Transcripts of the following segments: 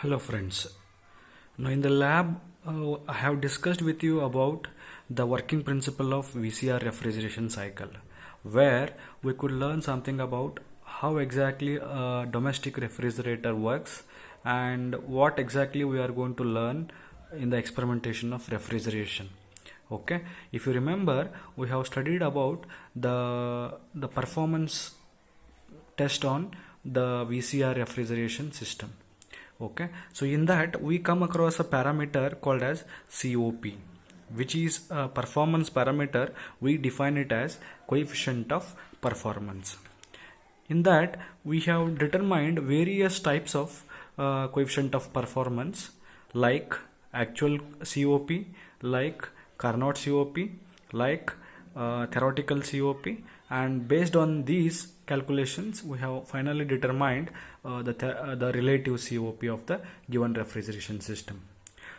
Hello friends. Now in the lab I have discussed with you about the working principle of VCR refrigeration cycle, where we could learn something about how exactly a domestic refrigerator works and what exactly we are going to learn in the experimentation of refrigeration. Okay, if you remember, we have studied about the performance test on the VCR refrigeration system. Okay, so in that we come across a parameter called as COP, which is a performance parameter. We define it as coefficient of performance. In that we have determined various types of coefficient of performance, like actual COP, like Carnot COP, like theoretical COP, and based on these calculations we have finally determined the relative COP of the given refrigeration system.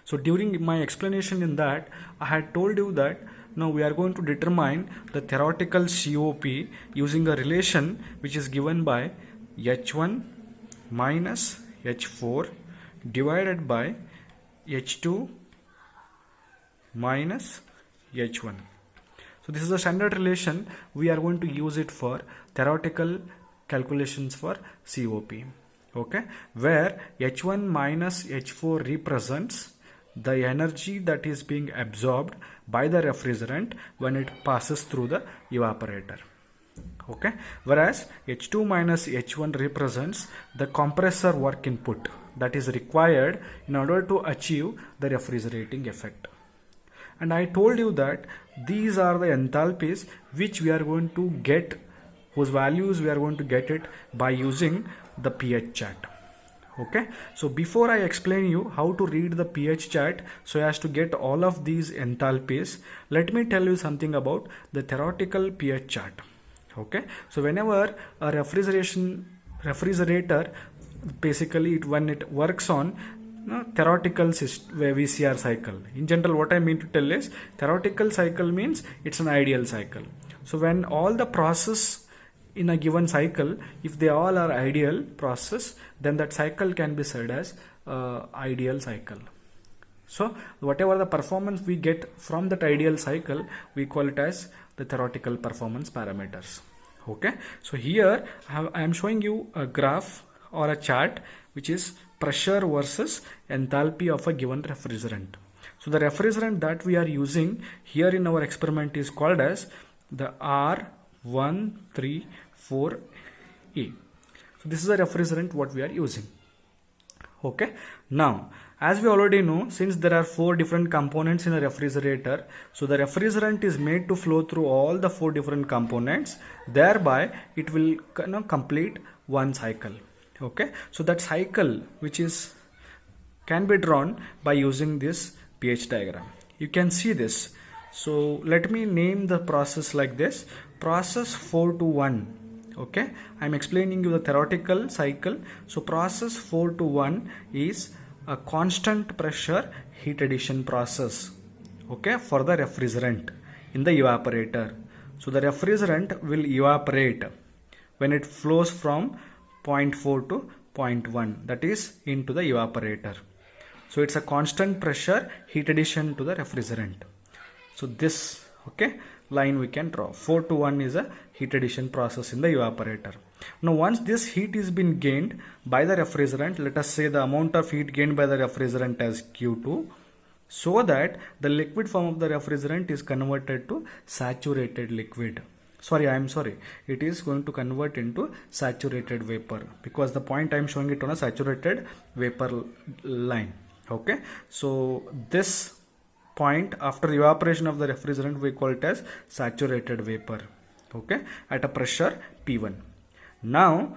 So during my explanation in that, I had told you that now we are going to determine the theoretical COP using a relation which is given by H1 minus H4 divided by H2 minus H1. So this is a standard relation. We are going to use it for theoretical calculations for COP. Okay, where H1 minus H4 represents the energy that is being absorbed by the refrigerant when it passes through the evaporator. Okay, whereas H2 minus H1 represents the compressor work input that is required in order to achieve the refrigerating effect. And I told you that these are the enthalpies which we are going to get, whose values we are going to get it by using the pH chart. Okay, so before I explain you how to read the pH chart so as to get all of these enthalpies, let me tell you something about the theoretical pH chart. Okay, so whenever a refrigerator basically when it works on theoretical VCR cycle. In general, what I mean to tell is theoretical cycle means it's an ideal cycle. So when all the process in a given cycle, if they all are ideal process, then that cycle can be said as ideal cycle. So whatever the performance we get from that ideal cycle, we call it as the theoretical performance parameters. Okay, so here I am showing you a graph or a chart which is pressure versus enthalpy of a given refrigerant. So the refrigerant that we are using here in our experiment is called as the R134a. So this is a refrigerant what we are using. Okay, now as we already know, since there are 4 different components in a refrigerator, so the refrigerant is made to flow through all the 4 different components, thereby it will complete one cycle. Okay, so that cycle which is can be drawn by using this pH diagram. You can see this. So let me name the process like this: process 4 to 1. Okay, I am explaining you the theoretical cycle. So process 4 to 1 is a constant pressure heat addition process, okay, for the refrigerant in the evaporator. So the refrigerant will evaporate when it flows from 0.4 to 0.1, that is into the evaporator. So it's a constant pressure heat addition to the refrigerant. So this line we can draw. 4 to 1 is a heat addition process in the evaporator. Now once this heat is been gained by the refrigerant, let us say the amount of heat gained by the refrigerant as Q2, so that the liquid form of the refrigerant is converted to saturated liquid. It is going to convert into saturated vapor, because the point I am showing it on a saturated vapor line. Okay, so this point after evaporation of the refrigerant we call it as saturated vapor, okay, at a pressure P1. Now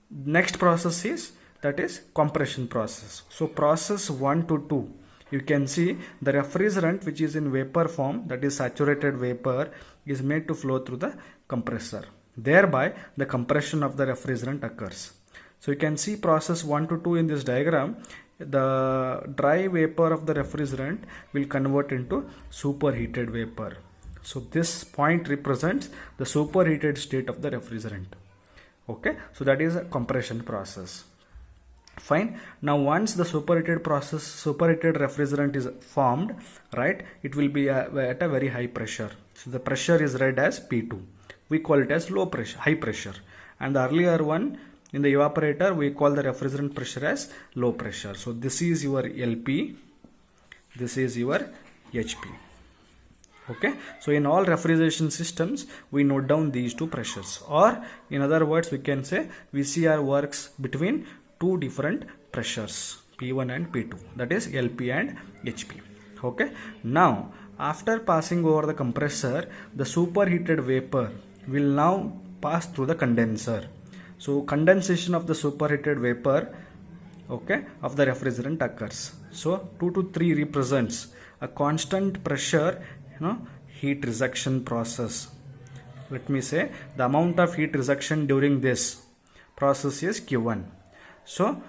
next process is that is compression process. So process 1 to 2, you can see the refrigerant which is in vapor form, that is saturated vapor, is made to flow through the compressor. Thereby the compression of the refrigerant occurs. So you can see process 1 to 2 in this diagram. The dry vapor of the refrigerant will convert into superheated vapor. So this point represents the superheated state of the refrigerant. Okay, so that is a compression process. Fine. Now once the superheated refrigerant is formed, right, it will be at a very high pressure. So the pressure is read as P2. We call it as low pressure, high pressure. And the earlier one in the evaporator, we call the refrigerant pressure as low pressure. So this is your LP, this is your HP. Okay, so in all refrigeration systems, we note down these two pressures, or in other words, we can say VCR works between two different pressures, P1 and P2, that is LP and HP. Okay, now after passing over the compressor, the superheated vapor will now pass through the condenser. So condensation of the superheated vapor, okay, of the refrigerant occurs. So 2 to 3 represents a constant pressure, heat rejection process. Let me say the amount of heat rejection during this process is Q1. So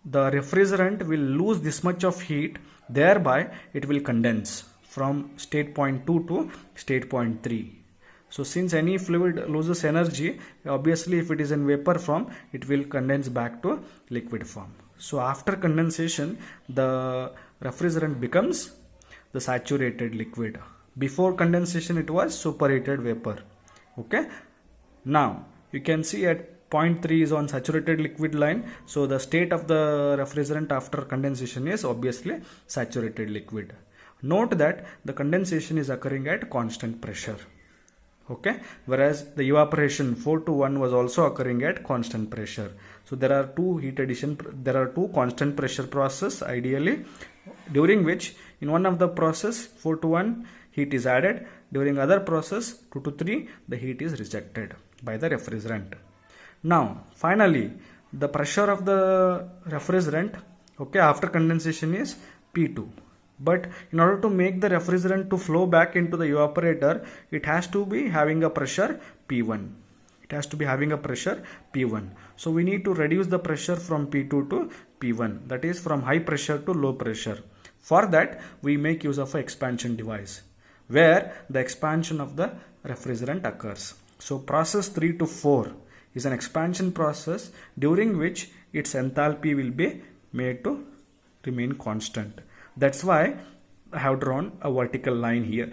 the refrigerant will lose this much of heat, thereby it will condense from state point 2 to state point 3. So since any fluid loses energy, obviously if it is in vapor form, it will condense back to liquid form. So after condensation, the refrigerant becomes the saturated liquid. Before condensation, it was superheated vapor. Okay. Now you can see at point 3 is on saturated liquid line. So the state of the refrigerant after condensation is obviously saturated liquid. Note that the condensation is occurring at constant pressure. Okay, whereas the evaporation 4 to 1 was also occurring at constant pressure. So there are two constant pressure process ideally, during which in one of the process 4 to 1 heat is added, during other process 2 to 3 the heat is rejected by the refrigerant. Now finally the pressure of the refrigerant, okay, after condensation is P2. But in order to make the refrigerant to flow back into the evaporator, it has to be having a pressure P1. It has to be having a pressure P1. So we need to reduce the pressure from P2 to P1. That is from high pressure to low pressure. For that, we make use of an expansion device, where the expansion of the refrigerant occurs. So process 3 to 4 is an expansion process during which its enthalpy will be made to remain constant. That's why I have drawn a vertical line here,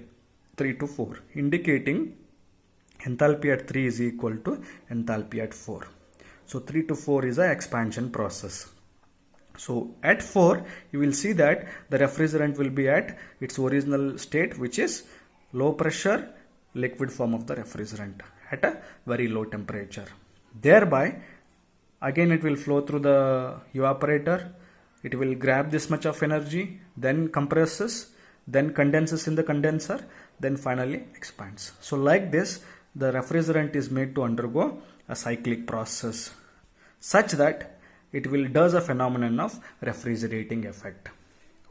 3 to 4, indicating enthalpy at 3 is equal to enthalpy at 4. So 3 to 4 is an expansion process. So at 4, you will see that the refrigerant will be at its original state, which is low pressure liquid form of the refrigerant at a very low temperature. Thereby, again it will flow through the evaporator. It will grab this much of energy, then compresses, then condenses in the condenser, then finally expands. So like this, the refrigerant is made to undergo a cyclic process such that it will does a phenomenon of refrigerating effect.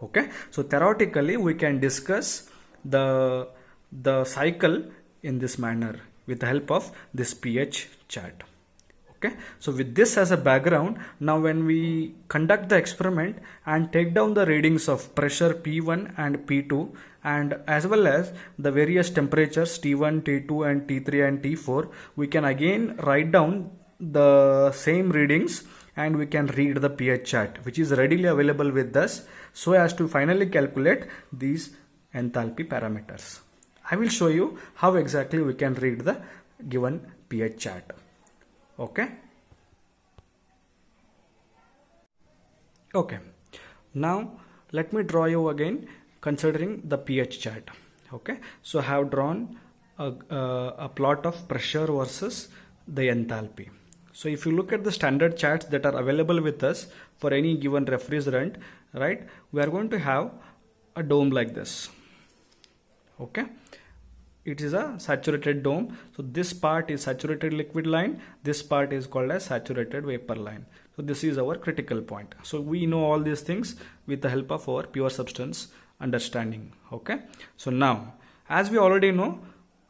Okay, so theoretically we can discuss the cycle in this manner with the help of this pH chart. Okay, so with this as a background, now when we conduct the experiment and take down the readings of pressure P1 and P2 and as well as the various temperatures T1, T2 and T3 and T4, we can again write down the same readings and we can read the pH chart, which is readily available with us, so as to finally calculate these enthalpy parameters. I will show you how exactly we can read the given pH chart. Okay. Okay. Now let me draw you again considering the pH chart. Okay. So I have drawn a plot of pressure versus the enthalpy. So if you look at the standard charts that are available with us for any given refrigerant, right, we are going to have a dome like this. Okay. It is a saturated dome. So this part is saturated liquid line. This part is called as saturated vapor line. So this is our critical point. So we know all these things with the help of our pure substance understanding. Okay. So now, as we already know,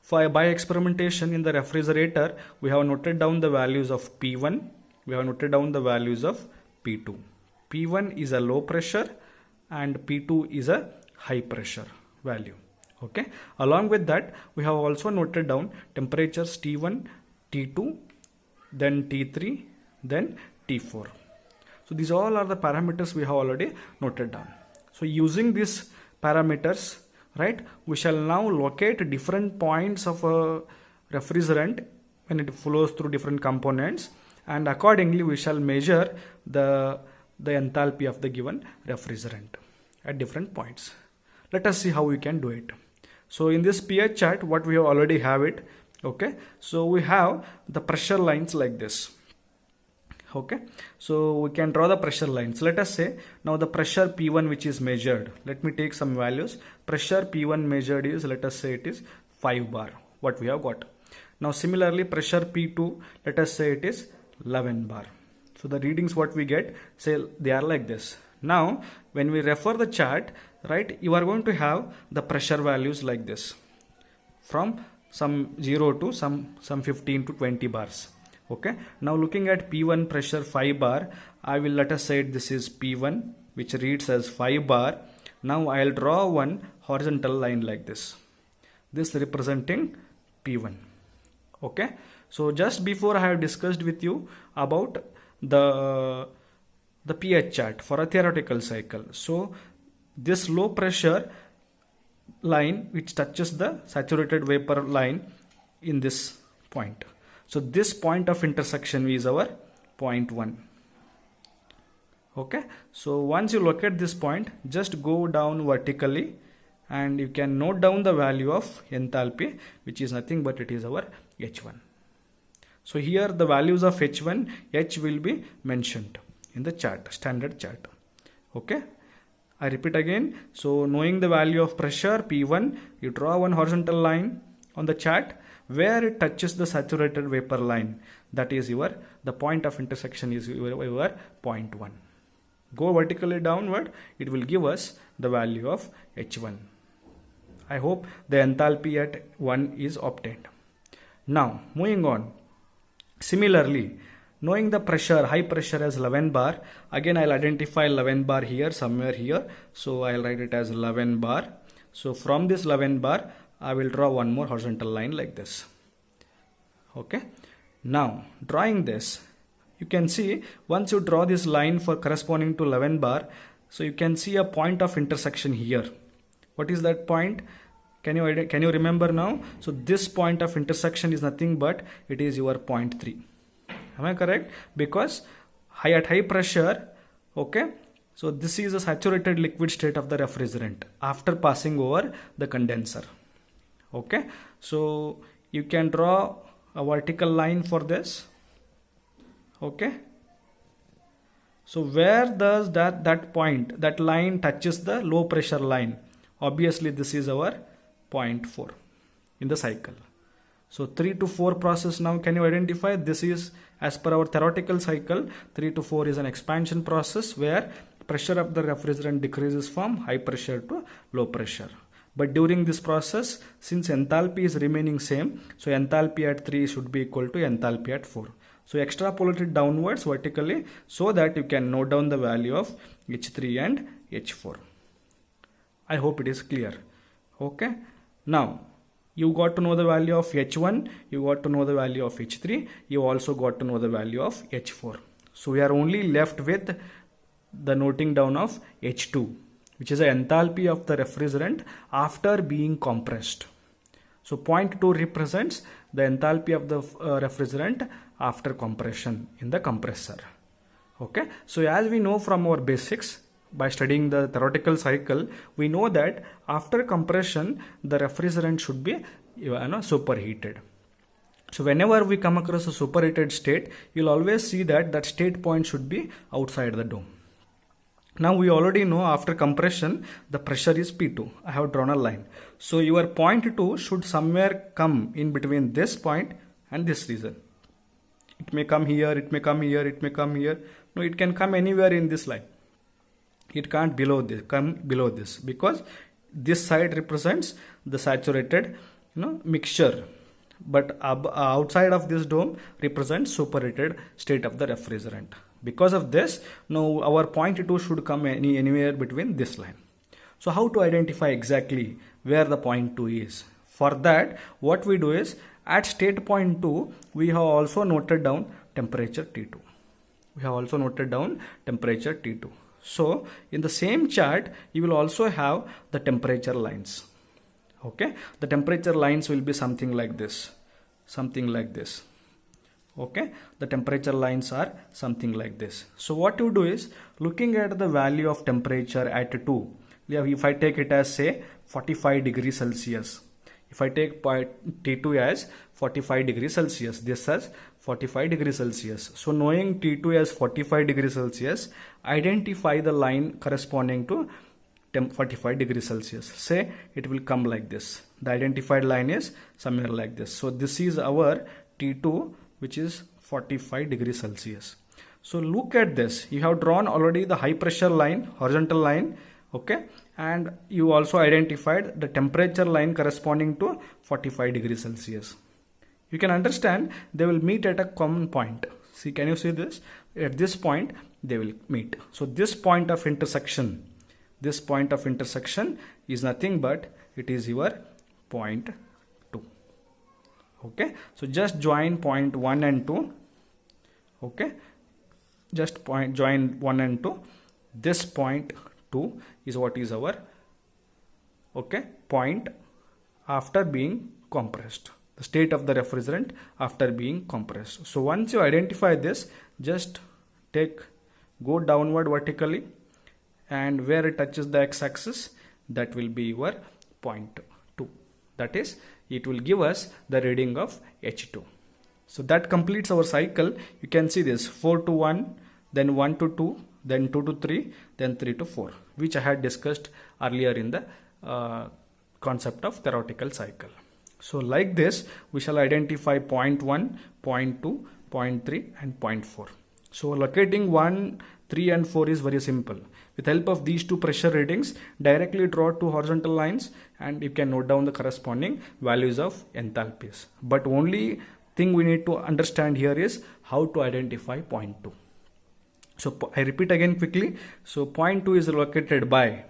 by experimentation in the refrigerator, we have noted down the values of P1. We have noted down the values of P2. P1 is a low pressure and P2 is a high pressure value. Okay. Along with that, we have also noted down temperatures T1, T2, then T3, then T4. So these all are the parameters we have already noted down. So using these parameters, right, we shall now locate different points of a refrigerant when it flows through different components, and accordingly we shall measure the enthalpy of the given refrigerant at different points. Let us see how we can do it. So in this pH chart, what we have already have it. Okay, so we have the pressure lines like this. Okay, so we can draw the pressure lines. Let us say now the pressure P1 which is measured. Let me take some values. Pressure P1 measured is, let us say it is 5 bar, what we have got. Now similarly pressure P2, let us say it is 11 bar. So the readings what we get, say they are like this. Now when we refer the chart, right, you are going to have the pressure values like this, from some 0 to some 15 to 20 bars. Okay, now looking at P1 pressure 5 bar, I will, let us say this is P1 which reads as 5 bar. Now I'll draw one horizontal line like this representing P1. Okay, so just before I have discussed with you about the pH chart for a theoretical cycle. So this low pressure line which touches the saturated vapor line in this point. So this point of intersection is our point 1. Okay, so once you locate this point, just go down vertically and you can note down the value of enthalpy, which is nothing but it is our H1. So here the values of H1, H will be mentioned in the chart, standard chart. Okay, I repeat again. So knowing the value of pressure P1, you draw one horizontal line on the chart where it touches the saturated vapor line. That is the point of intersection is your point 1. Go vertically downward, it will give us the value of H1. I hope the enthalpy at 1 is obtained. Now moving on. Similarly, knowing the pressure, high pressure as 11 bar, again I'll identify 11 bar here, somewhere here. So I'll write it as 11 bar. So from this 11 bar, I will draw one more horizontal line like this. Okay. Now drawing this, you can see once you draw this line for corresponding to 11 bar, so you can see a point of intersection here. What is that point? Can you remember now? So this point of intersection is nothing but it is your point 3. Am I correct? Because at high pressure, okay, so this is a saturated liquid state of the refrigerant after passing over the condenser. Okay, so you can draw a vertical line for this. Okay, so where does that point, that line touches the low pressure line? Obviously this is our point 4 in the cycle. So 3 to 4 process, now can you identify? This is as per our theoretical cycle. 3 to 4 is an expansion process where pressure of the refrigerant decreases from high pressure to low pressure. But during this process, since enthalpy is remaining same, so enthalpy at 3 should be equal to enthalpy at 4. So extrapolate it downwards vertically so that you can note down the value of H3 and H4. I hope it is clear. Okay. Now you got to know the value of H1, you got to know the value of H3, you also got to know the value of H4. So we are only left with the noting down of H2, which is the enthalpy of the refrigerant after being compressed. So point 2 represents the enthalpy of the refrigerant after compression in the compressor. Okay, so as we know from our basics, by studying the theoretical cycle, we know that after compression the refrigerant should be superheated. So whenever we come across a superheated state, you'll always see that state point should be outside the dome. Now we already know after compression the pressure is P2. I have drawn a line. So your point 2 should somewhere come in between this point and this region. It may come here, it may come here, it may come here. No, it can come anywhere in this line. It can't come below this because this side represents the saturated mixture, but outside of this dome represents superheated state of the refrigerant. Because of this, now our point 2 should come anywhere between this line. So how to identify exactly where the point 2 is? For that, what we do is at state point 2 we have also noted down temperature T2. We have also noted down temperature T2. So in the same chart, you will also have the temperature lines. Okay, the temperature lines will be something like this, okay. The temperature lines are something like this. So what you do is, looking at the value of temperature at 2, if I take it as say 45 degrees Celsius, if I take point T2 as 45 degrees Celsius, this as 45 degrees Celsius. So knowing T2 as 45 degrees Celsius, identify the line corresponding to 45 degrees Celsius. Say it will come like this. The identified line is somewhere like this. So this is our T2, which is 45 degrees Celsius. So look at this. You have drawn already the high pressure line, horizontal line, okay, and you also identified the temperature line corresponding to 45 degrees Celsius. You can understand they will meet at a common point. See, can you see this? At this point they will meet. So this point of intersection is nothing but it is your point 2. Okay, so just join point 1 and 2. Okay, just join 1 and 2. This point 2 is what is our point after being compressed, the state of the refrigerant after being compressed. So once you identify this, just go downward vertically, and where it touches the x-axis, that will be your point 2. That is, it will give us the reading of H2. So that completes our cycle. You can see this 4 to 1, then 1 to 2, then 2 to 3, then 3 to 4, which I had discussed earlier in the concept of theoretical cycle. So like this, we shall identify point 1, point 2, point 3 and point 4. So locating 1, 3 and 4 is very simple. With help of these two pressure readings, directly draw two horizontal lines and you can note down the corresponding values of enthalpies. But only thing we need to understand here is how to identify point 2. So I repeat again quickly. So point 2 is located by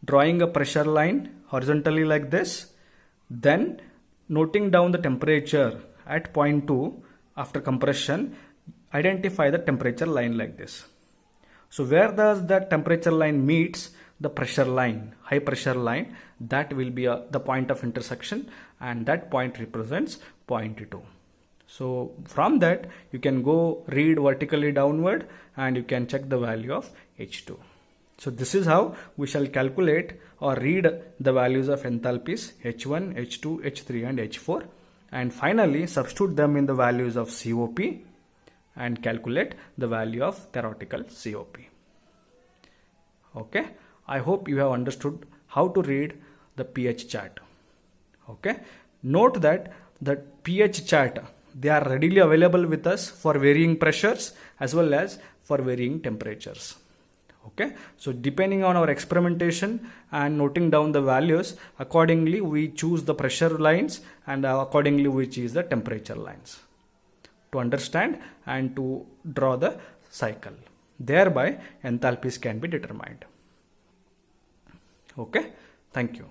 drawing a pressure line horizontally like this, then noting down the temperature at point 2 after compression, identify the temperature line like this. So where does that temperature line meets the pressure line, high pressure line, that will be the point of intersection, and that point represents point 2. So from that you can go read vertically downward and you can check the value of H2. So this is how we shall calculate or read the values of enthalpies H1, H2, H3 and H4, and finally substitute them in the values of COP and calculate the value of theoretical COP. Okay, I hope you have understood how to read the pH chart. Okay, note that the pH chart, they are readily available with us for varying pressures as well as for varying temperatures. Okay, so depending on our experimentation and noting down the values, accordingly we choose the pressure lines and accordingly we choose the temperature lines to understand and to draw the cycle. Thereby enthalpies can be determined. Okay, thank you.